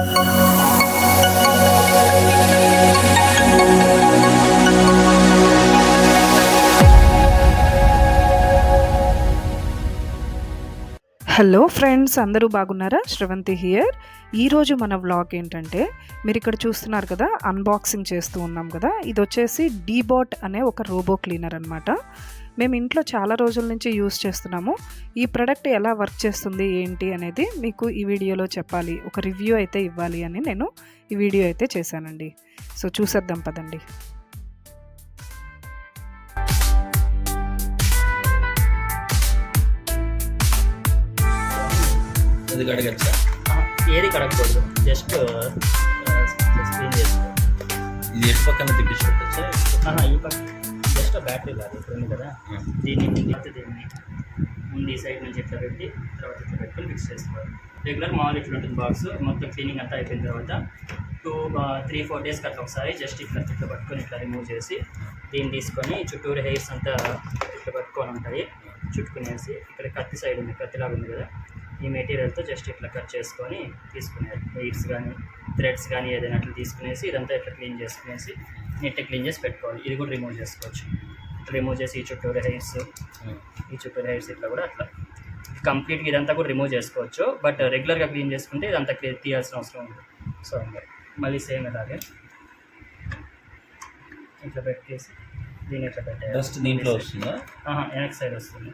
Hello friends, అందరూ బాగున్నారా? Sravanthi here. ఈరోజు మన వ్లాగ్ ఏంటంటే, మీరు ఇక్కడ చూస్తున్నారు కదా, అన్బాక్సింగ్ చేస్తూ ఉన్నాం కదా. ఇది వచ్చేసి డీబాట్ అనే ఒక రోబో క్లీనర్ అనమాట. మేము ఇంట్లో చాలా రోజుల నుంచి యూస్ చేస్తున్నాము. ఈ ప్రోడక్ట్ ఎలా వర్క్ చేస్తుంది ఏంటి అనేది మీకు ఈ వీడియోలో చెప్పాలి, ఒక రివ్యూ అయితే ఇవ్వాలి అని నేను ఈ వీడియో అయితే చేశానండి. సో చూసేద్దాం పదండి. అది కడగచ్చా? ఏది కడగకూడదు, జస్ట్ క్లీన్ చేసుకో. ఇది ఎటు పక్కన తిప్పించి పెట్టచ్చా? ఈ పక్క జస్ట్ బ్యాటరీ లాగా ఇప్పుడు ఉంది కదా, దీన్ని ముందు ఈ సైడ్ నుంచి ఇట్లా పెట్టి తర్వాత ఇట్లా పెట్టుకొని ఫిక్స్ చేసుకోవాలి. రెగ్యులర్ మామూలు ఇట్లా ఉంటుంది బాక్స్. మొత్తం క్లీనింగ్ అంతా అయిపోయిన తర్వాత 3-4 డేస్ అట్లా ఒకసారి జస్ట్ ఇట్లా పట్టుకొని ఇట్లా రిమూవ్ చేసి దీన్ని తీసుకొని చుట్టూరు హెయిర్స్ అంతా ఇట్లా పట్టుకొని ఉంటాయి. చుట్టుకునేసి ఇక్కడ కత్తి సైడ్ ఉంది, కత్తిలాగా ఉంది కదా, ఈ మెటీరియల్తో జస్ట్ ఇట్లా కట్ చేసుకొని తీసుకునేది. హెయిర్స్ కానీ థ్రెడ్స్ కానీ ఏదైనా అట్లా తీసుకునేసి ఇదంతా ఇట్లా క్లీన్ చేసుకునేసి నీట్గా క్లీన్ చేసి పెట్టుకోవాలి. ఇది కూడా రిమూవ్ చేసుకోవచ్చు. రిమూవ్ చేసి ఈ చుట్టూరు హెయిర్స్ ఇట్లా కూడా అట్లా కంప్లీట్గా ఇదంతా కూడా రిమూవ్ చేసుకోవచ్చు. బట్ రెగ్యులర్గా క్లీన్ చేసుకుంటే ఇదంతా తీయాల్సిన అవసరం ఉంది. సో మళ్ళీ సేమ్ ఇలాగే ఇట్లా పెట్టేసి దీన్ని ఇట్లా పెట్టాలి. డస్ట్ దీంట్లో వస్తుందా? వెనక్ సైడ్ వస్తుంది.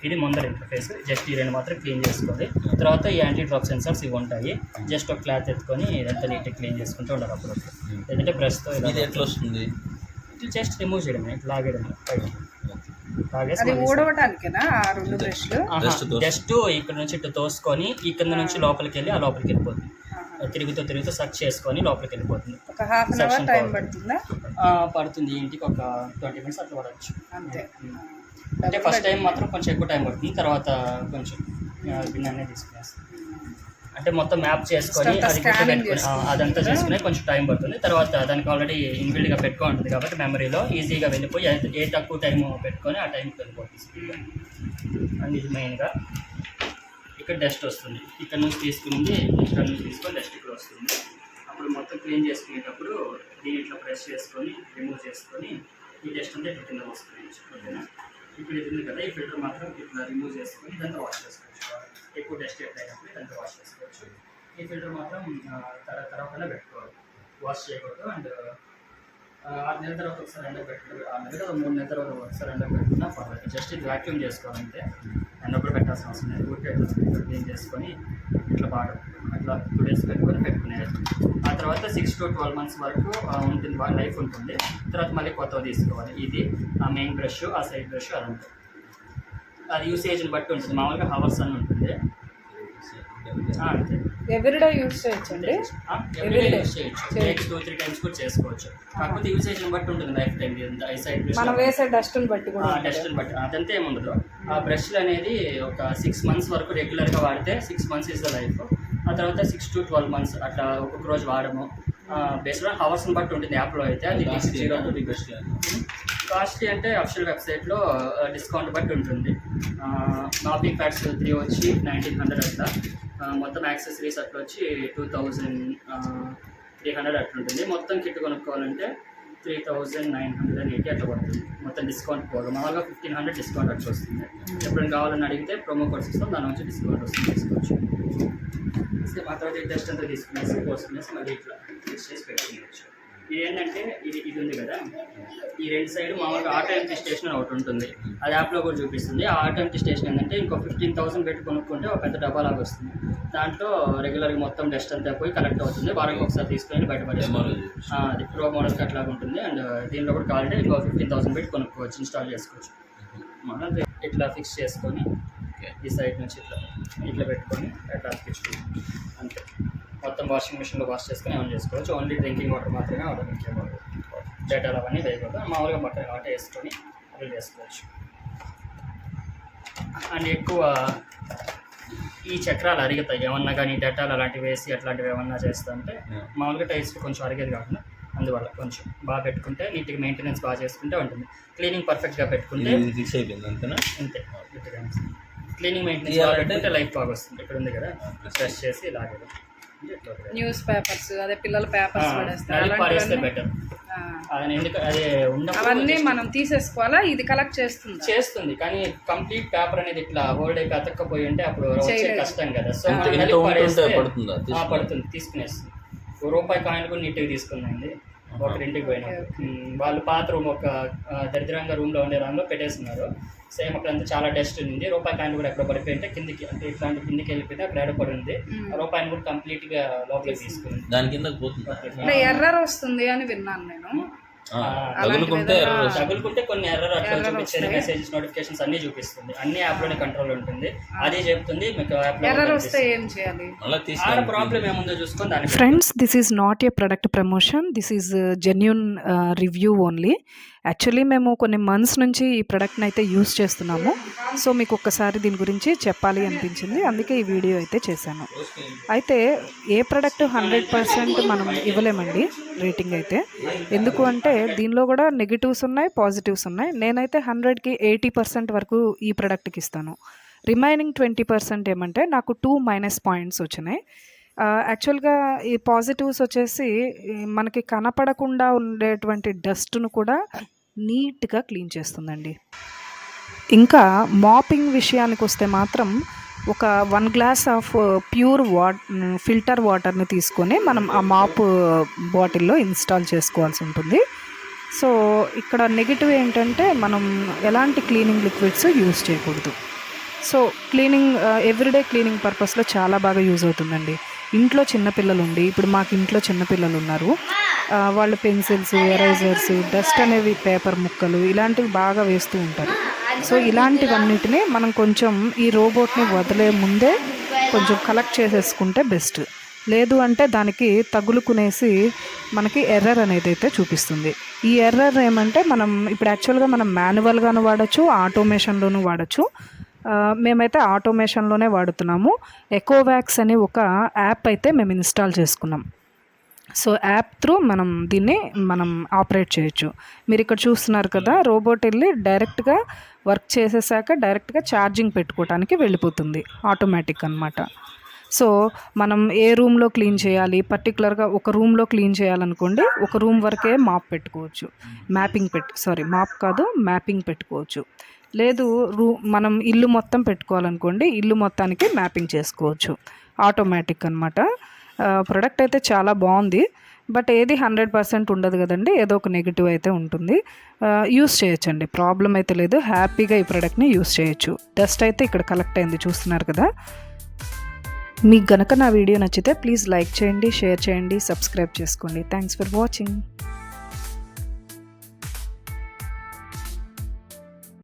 ఇది ముందర ఇంటర్ఫేస్. జస్ట్ ఈ రెండు మాత్రం క్లీన్ చేసుకోవాలి. తర్వాత ఈ యాంటీ డ్రాప్ సెన్సార్స్ ఇవి ఉంటాయి. జస్ట్ ఒక క్లాత్ ఎత్తుకొని ఇదంతా నీట్గా క్లీన్ చేసుకుంటూ ఉండాలి. అప్పుడు లేదంటే బ్రష్తో ఇది ఎట్లా వస్తుంది? ఇట్లా జస్ట్ రిమూవ్ చేయడం, ఇట్లా లాగేయడం పైకి. జస్ట్ ఇక్కడ నుంచి ఇట్లా తోసుకొని ఇక్కడ నుంచి లోపలికి వెళ్ళి ఆ లోపలికి వెళ్ళిపోతుంది. తిరుగుతూ సర్చ్ చేసుకొని లోపలికి వెళ్ళిపోతుంది. పడుతుంది ఇంటికి ఒక 20 minutes అట్లా పడవచ్చు. అంటే ఫస్ట్ టైం మాత్రం కొంచెం ఎక్కువ టైం పడుతుంది. తర్వాత కొంచెం గిన్నె తీసుకునేస్తాం. అంటే మొత్తం మ్యాప్ చేసుకొని అది పెట్టుకొని అదంతా చేసుకుని కొంచెం టైం పడుతుంది. తర్వాత దానికి ఆల్రెడీ ఇన్బిల్డ్గా పెట్టుకో ఉంటుంది కాబట్టి మెమరీలో ఈజీగా వెళ్ళిపోయి ఏ తక్కువ టైం పెట్టుకొని ఆ టైంకి వెళ్ళిపోతుంది స్పీడ్గా. అండ్ ఇది మెయిన్గా ఇక్కడ డస్ట్ వస్తుంది. ఇక్కడ నుంచి తీసుకుని ఇక్కడ నుంచి తీసుకొని డస్ట్ ఇక్కడ వస్తుంది. అప్పుడు మొత్తం క్లీన్ చేసుకునేటప్పుడు దీన్ని ఇట్లా ప్రెస్ చేసుకొని రిమూవ్ చేసుకొని ఈ డస్ట్ అంతా ఇట్లా కింద వస్తుంది. ఓకేనా? ఇప్పుడు ఇది ఉంది కదా, ఈ ఫిల్టర్ మాత్రం ఇట్లా రిమూవ్ చేసుకొని ఇదంతా వాష్ చేసుకోవచ్చు. ఎక్కువ డస్ట్ అయినప్పుడు ఇదంతా వాష్ చేసుకోవచ్చు. ఈ ఫిల్టర్ మాత్రం తర్వాత పెట్టుకోవాలి, వాష్ చేయకూడదు. అండ్ 6 నెలల తర్వాత ఒకసారి ఎండ పెట్టాలి. 6 నెలలు కదా 3 నెలల తర్వాత ఒకసారి ఎండ పెట్టుకున్నా పర్లేదు. జస్ట్ ఇది వ్యాక్యూమ్ చేసుకోవాలంటే ఎండ కూడా పెట్టాల్సిన అవసరం లేదు. ఊరికే క్లీన్ చేసుకొని ఇట్లా బాగా అట్లా 2 days పెట్టుకునేది. ఆ తర్వాత 6 to 12 months వరకు ఉంటుంది, బాగా లైఫ్ ఉంటుంది. తర్వాత మళ్ళీ కొత్తగా తీసుకోవాలి. ఇది ఆ మెయిన్ బ్రష్, ఆ సైడ్ బ్రష్ అదంతా అది యూసేజ్ని బట్టి ఉంటుంది. మామూలుగా హవర్స్ అని ఉంటుంది. ఎవ్రీడే యూస్ చేయొచ్చండి. ఎవ్రీడే యూస్ చేయొచ్చు. 2-3 times కూడా చేసుకోవచ్చు. కాకపోతే యూసేజ్ని బట్టి ఉంటుంది లైఫ్ టైం. ఈ సైడ్ మనం వేసే డస్ట్ని బట్టి డస్ట్ని బట్టి అదంతా ఏముండదు. ఆ బ్రష్లు అనేది ఒక 6 months వరకు రెగ్యులర్గా వాడితే 6 months ఇస్ ద లైఫ్. ఆ తర్వాత 6 to 12 months అట్లా ఒక్కొక్క రోజు వాడము. బేస్డ్ ఆన్ హవర్స్ని బట్టి ఉంటుంది. యాప్లో అయితే అది కాస్ట్లీ అంటే అఫిషియల్ వెబ్సైట్లో డిస్కౌంట్ బట్టి ఉంటుంది. మాపింగ్ ప్యాడ్స్ 3 వచ్చి 1900 అట్లా, మొత్తం యాక్సెసరీస్ అట్లా వచ్చి 2300 అట్లా ఉంటుంది. మొత్తం కిట్ కొనుక్కోవాలంటే 3980 అట్లా పడుతుంది. మొత్తం డిస్కౌంట్ పోదు. మామూలుగా 1500 డిస్కౌంట్ అట్లా వస్తుంది. ఎప్పుడైనా కావాలని అడిగితే ప్రోమో కోడ్స్ ఇస్తాం, దాని నుంచి డిస్కౌంట్ వస్తుంది, తీసుకోవచ్చు. ఆ తర్వాత టెస్ట్ అంతా తీసుకునేసి పోసుకునేసి మళ్ళీ ఇట్లా ఫిక్స్ చేసి పెట్టుకోవచ్చు. ఇది ఏంటంటే ఇది ఉంది కదా, ఈ 2 సైడ్ మామూలుగా ఆటో ఎంటీ స్టేషన్ ఒకటి ఉంటుంది. అది యాప్లో కూడా చూపిస్తుంది. ఆ ఆటో ఎంటీ స్టేషన్ ఏంటంటే ఇంకో 15,000 పెట్టి కొనుక్కుంటే ఒక పెద్ద డబ్బా లాగా వస్తుంది. దాంట్లో రెగ్యులర్గా మొత్తం డస్ట్ అంతా పోయి కలెక్ట్ అవుతుంది. వారానికి ఒకసారి తీసుకొని బయటపడేసుకోవాలి. అది ప్రో మోడల్కి అట్లాగా ఉంటుంది. అండ్ దీనిలో కూడా కావాలంటే ఇంకో 15,000 పెట్టి కొనుక్కోవచ్చు, ఇన్స్టాల్ చేసుకోవచ్చు. మనం ఇట్లా ఫిక్స్ చేసుకొని ఈ సైడ్ నుంచి ఇట్లా పెట్టుకొని అట్లా అతికించుకోవచ్చు. అంతే. మొత్తం వాషింగ్ మిషన్లో వాష్ చేసుకొని ఏమైనా చేసుకోవచ్చు. ఓన్లీ డ్రింకింగ్ వాటర్ మాత్రమే ఆర్డర్ ఇంకేవాళ్ళు. డేటాలు అవన్నీ వేయకూడదు. మామూలుగా బట్టలు కాబట్టి వేసుకొని అవి చేసుకోవచ్చు. అండ్ ఎక్కువ ఈ చక్రాలు అరుగుతాయి ఏమన్నా కానీ డెటాల్ అలాంటివి వేసి అట్లాంటివి ఏమన్నా చేస్తుంటే మామూలుగా టైల్స్ కొంచెం అరిగేది కాకుండా అందువల్ల కొంచెం బాగా పెట్టుకుంటే నీట్గా మెయింటెనెన్స్ బాగా చేసుకుంటే ఉంటుంది. క్లీనింగ్ పర్ఫెక్ట్గా పెట్టుకుంటే అంతే. క్లీనింగ్ మెయింటెనెన్స్ బాగా పెట్టుకుంటే లైఫ్ బాగా వస్తుంది. ఇక్కడ ఉంది కదా, బ్రష్ చేసి ఇలాగే న్యూస్ పేపర్స్ అదే పిల్లల పేపర్స్ పడేస్తారు అది పారేస్తే అలాంటివన్నీ బెటర్. అది ఎందుకు అదే అవన్నీ మనం తీసేసుకోవాలా, ఇది కలెక్ట్ చేస్తుంది కానీ కంప్లీట్ పేపర్ అనేది ఇట్లా హోల్డ్ అయ్యి అతక్కపోయి ఉంటే అప్పుడు వచ్చే చేయలేదు. కష్టం కదా. సో ఇంత మనం ఉంటుంటే పడేస్తే పడుతుందా? పడుతుంది, తీసుకునేస్తుంది. రూపాయి కాయిన్ కూడా నీట్గా తీసుకుందండి ఒకరింటికి పోయినప్పుడు. వాళ్ళు పాత రూమ్ ఒక దరిద్రంగా రూమ్లో ఉండే దానిలో పెట్టేస్తున్నారు. సేమ్ అక్కడంతా చాలా డస్ట్ ఉంది. రూపాయి కాయిన్ కూడా ఎక్కడ పడిపోయింటే కిందికి అంటే ఇట్లాంటి కిందికి వెళ్ళిపోతే అక్కడ ఎక్కడ పడి ఉంది. రూపాయిని కూడా కంప్లీట్గా లోపలికి తీసుకుంది. దాని కింద పోతుంది. ఎర్రర్ వస్తుంది అని విన్నాను నేను. తగులుకుంటే కొన్ని ఎర్రర్ అట్లా చూపించేది, మెసేజెస్ నోటిఫికేషన్స్ అన్ని చూపిస్తుంది. అన్ని యాప్ లోనే కంట్రోల్ ఉంటుంది. అది చెప్తుంది మీకు ఎర్రర్ వస్తే ఏం చేయాలి, ప్రాబ్లం ఏముందో చూసుకొని దాని. Friends, this is not a product promotion, this is genuine review only. Actually మేము కొన్ని మంత్స్ నుంచి ఈ ప్రోడక్ట్ని అయితే యూస్ చేస్తున్నాము. సో మీకు ఒక్కసారి దీని గురించి చెప్పాలి అనిపించింది, అందుకే ఈ వీడియో అయితే చేశాను. అయితే ఏ ప్రోడక్ట్ 100% మనం ఇవ్వలేమండి రేటింగ్ అయితే. ఎందుకు అంటే దీనిలో కూడా నెగిటివ్స్ ఉన్నాయి, పాజిటివ్స్ ఉన్నాయి. నేనైతే 100కి 80% వరకు ఈ ప్రోడక్ట్కి ఇస్తాను. రిమైనింగ్ 20% ఏమంటే నాకు 2 మైనస్ పాయింట్స్ వచ్చినాయి. యాక్చువల్గా ఈ పాజిటివ్స్ వచ్చేసి మనకి కనపడకుండా ఉండేటువంటి డస్ట్ను కూడా నీట్గా క్లీన్ చేస్తుందండి. ఇంకా మాపింగ్ విషయానికి వస్తే మాత్రం ఒక 1 గ్లాస్ ఆఫ్ ప్యూర్ ఫిల్టర్ వాటర్ని తీసుకొని మనం ఆ మాప్ బాటిల్లో ఇన్స్టాల్ చేసుకోవాల్సి ఉంటుంది. సో ఇక్కడ నెగిటివ్ ఏంటంటే మనం ఎలాంటి క్లీనింగ్ లిక్విడ్స్ యూజ్ చేయకూడదు. సో క్లీనింగ్ ఎవ్రీడే క్లీనింగ్ పర్పస్లో చాలా బాగా యూజ్ అవుతుందండి. ఇంట్లో చిన్నపిల్లలు ఉండి, ఇప్పుడు మాకు ఇంట్లో చిన్నపిల్లలు ఉన్నారు, వాళ్ళు పెన్సిల్స్, ఎరేజర్స్, డస్ట్ అనేవి, పేపర్ ముక్కలు ఇలాంటివి బాగా వేస్తూ ఉంటారు. సో ఇలాంటివన్నిటిని మనం కొంచెం ఈ రోబోట్ని వదిలే ముందే కొంచెం కలెక్ట్ చేసేసుకుంటే బెస్ట్. లేదు అంటే దానికి తగులుకునేసి మనకి ఎర్రర్ అనేది అయితే చూపిస్తుంది. ఈ ఎర్రర్ ఏమంటే మనం ఇప్పుడు యాక్చువల్గా మనం మాన్యువల్గాను వాడచ్చు, ఆటోమేషన్లోనూ వాడచ్చు. మేమైతే ఆటోమేషన్లోనే వాడుతున్నాము. ఎకోవ్యాక్స్ అనే ఒక యాప్ అయితే మేము ఇన్స్టాల్ చేసుకున్నాం. సో యాప్ త్రూ దీన్ని మనం ఆపరేట్ చేయొచ్చు. మీరు ఇక్కడ చూస్తున్నారు కదా, రోబోట్ వెళ్ళి డైరెక్ట్గా వర్క్ చేసేసాక డైరెక్ట్గా ఛార్జింగ్ పెట్టుకోవడానికి వెళ్ళిపోతుంది, ఆటోమేటిక్ అన్నమాట. సో మనం ఏ రూమ్లో క్లీన్ చేయాలి, పర్టికులర్గా ఒక రూమ్లో క్లీన్ చేయాలనుకోండి, ఒక రూమ్ వరకే మాప్ పెట్టుకోవచ్చు, మ్యాపింగ్ పెట్టుకోవచ్చు. లేదు మనం ఇల్లు మొత్తం పెట్టుకోవాలనుకోండి, ఇల్లు మొత్తానికి మ్యాపింగ్ చేసుకోవచ్చు, ఆటోమేటిక్ అన్నమాట. ప్రొడక్ట్ అయితే చాలా బాగుంది, బట్ ఏది 100% ఉండదు కదండి, ఏదో ఒక నెగిటివ్ అయితే ఉంటుంది. యూస్ చేయొచ్చండి, ప్రాబ్లం అయితే లేదు. హ్యాపీగా ఈ ప్రోడక్ట్ని యూస్ చేయొచ్చు. డస్ట్ అయితే ఇక్కడ కలెక్ట్ అయింది, చూస్తున్నారు కదా. మీకు గనక నా వీడియో నచ్చితే ప్లీజ్ లైక్ చేయండి, షేర్ చేయండి, సబ్స్క్రైబ్ చేసుకోండి. Thanks for watching.